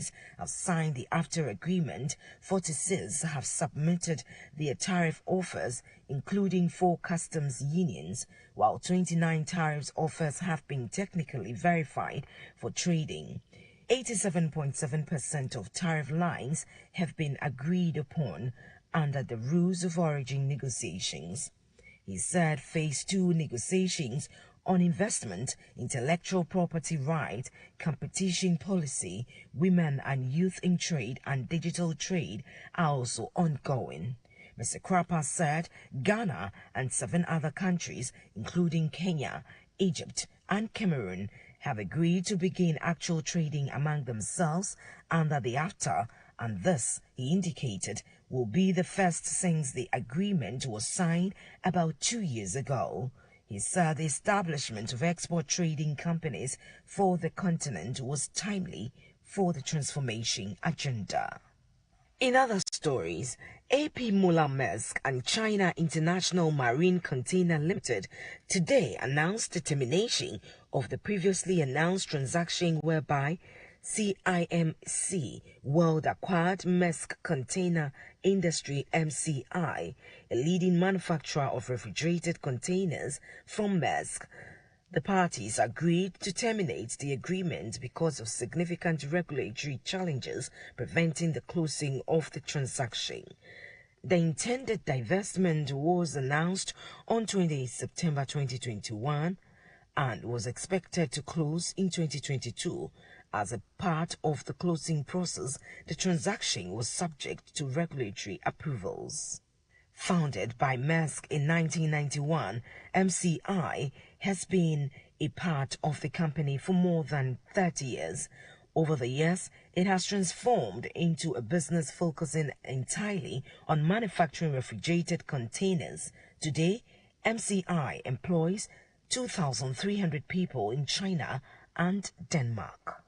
countries have signed the AfTA agreement, 46 have submitted their tariff offers, including 4 customs unions, while 29 tariff offers have been technically verified for trading. 87.7% of tariff lines have been agreed upon under the rules of origin negotiations. He said Phase 2 negotiations on investment, intellectual property rights, competition policy, women and youth in trade and digital trade are also ongoing. Mr. Krapa said Ghana and 7 other countries, including Kenya, Egypt and Cameroon, have agreed to begin actual trading among themselves under the AfTA, and this, he indicated, will be the first since the agreement was signed about 2 years ago. He said the establishment of export trading companies for the continent was timely for the transformation agenda. In other stories, AP Moller Maersk and China International Marine Container Limited today announced the termination of the previously announced transaction whereby CIMC World acquired Maersk Container Industry MCI, a leading manufacturer of refrigerated containers, from Maersk. The parties agreed to terminate the agreement because of significant regulatory challenges preventing the closing of the transaction. The intended divestment was announced on 28 September 2021 and was expected to close in 2022. As a part of the closing process, the transaction was subject to regulatory approvals. Founded by Maersk in 1991, MCI has been a part of the company for more than 30 years. Over the years, it has transformed into a business focusing entirely on manufacturing refrigerated containers. Today, MCI employs 2,300 people in China and Denmark.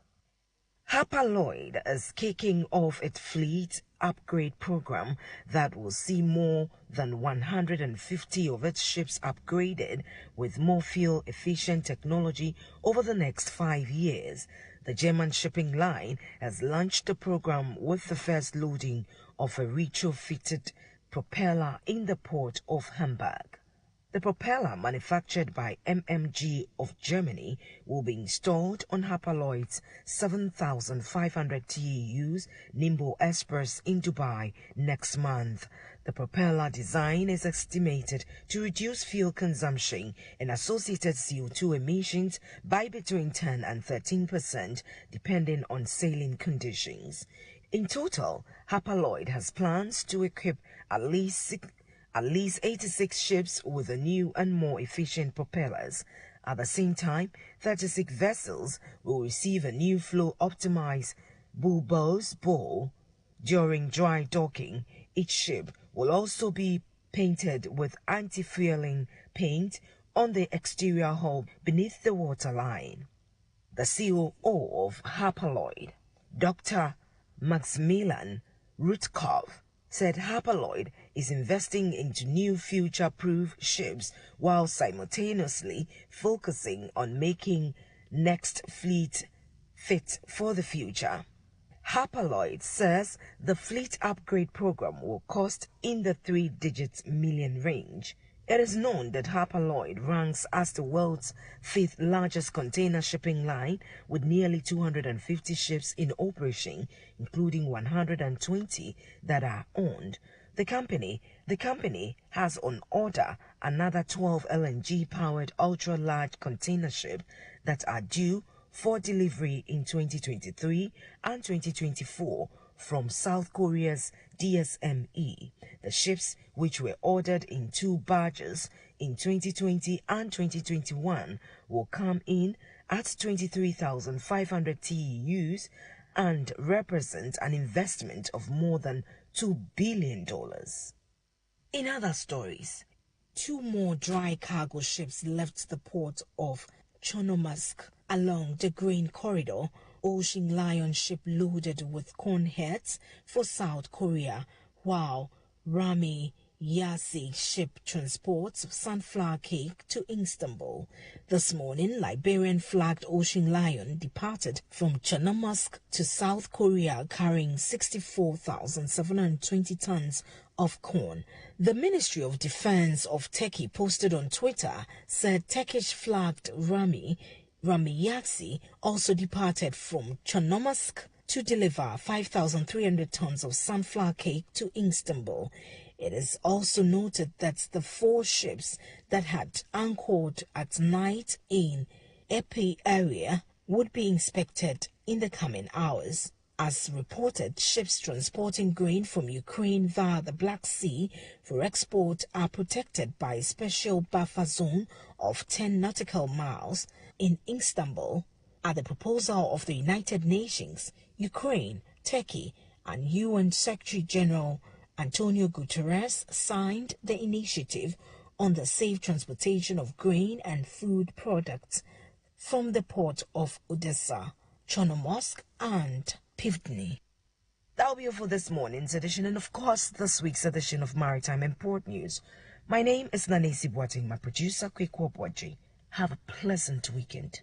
Hapag-Lloyd is kicking off its fleet upgrade program that will see more than 150 of its ships upgraded with more fuel-efficient technology over the next 5 years. The German shipping line has launched the program with the first loading of a retrofitted propeller in the port of Hamburg. The propeller, manufactured by MMG of Germany, will be installed on Hapag-Lloyd's 7,500 TEUs Nimbo Express in Dubai next month. The propeller design is estimated to reduce fuel consumption and associated CO2 emissions by between 10 and 13%, depending on sailing conditions. In total, Hapag-Lloyd has plans to equip at least 86 ships with the new and more efficient propellers. At the same time, 36 vessels will receive a new flow-optimized bulbous bow during dry docking. Each ship will also be painted with anti-fueling paint on the exterior hull beneath the waterline. The COO of Hapag-Lloyd, Dr. Maximilian Rutkov, said Hapag-Lloyd is investing into new future-proof ships while simultaneously focusing on making next fleet fit for the future. Hapag-Lloyd says the fleet upgrade program will cost in the 3-digit million range. It is known that Hapag-Lloyd ranks as the world's 5th largest container shipping line with nearly 250 ships in operation, including 120 that are owned. The company has on order another 12 LNG-powered ultra-large container ships that are due for delivery in 2023 and 2024 from South Korea's DSME. The ships, which were ordered in 2 barges in 2020 and 2021, will come in at 23,500 TEUs and represent an investment of more than $2 billion. In other stories, 2 more dry cargo ships left the port of Chernomorsk along the grain corridor. Ocean Lion ship loaded with corn heads for South Korea, while Rami Yasi ship transports sunflower cake to Istanbul. This morning, Liberian-flagged Ocean Lion departed from Chernomorsk to South Korea carrying 64,720 tons of corn. The Ministry of Defense of Turkey posted on Twitter said Turkish-flagged Rami Yatsi also departed from Chernomorsk to deliver 5,300 tons of sunflower cake to Istanbul. It is also noted that the 4 ships that had anchored at night in Epi area would be inspected in the coming hours. As reported, ships transporting grain from Ukraine via the Black Sea for export are protected by a special buffer zone of 10 nautical miles in Istanbul. At the proposal of the United Nations, Ukraine, Turkey, and UN Secretary-General Antonio Guterres signed the initiative on the safe transportation of grain and food products from the port of Odessa, Chernomorsk, and Pivdny. That'll be all for this morning's edition, and of course this week's edition of Maritime and Port News. My name is Nanesi Boateng, my producer, Kwekwo Boateng. Have a pleasant weekend.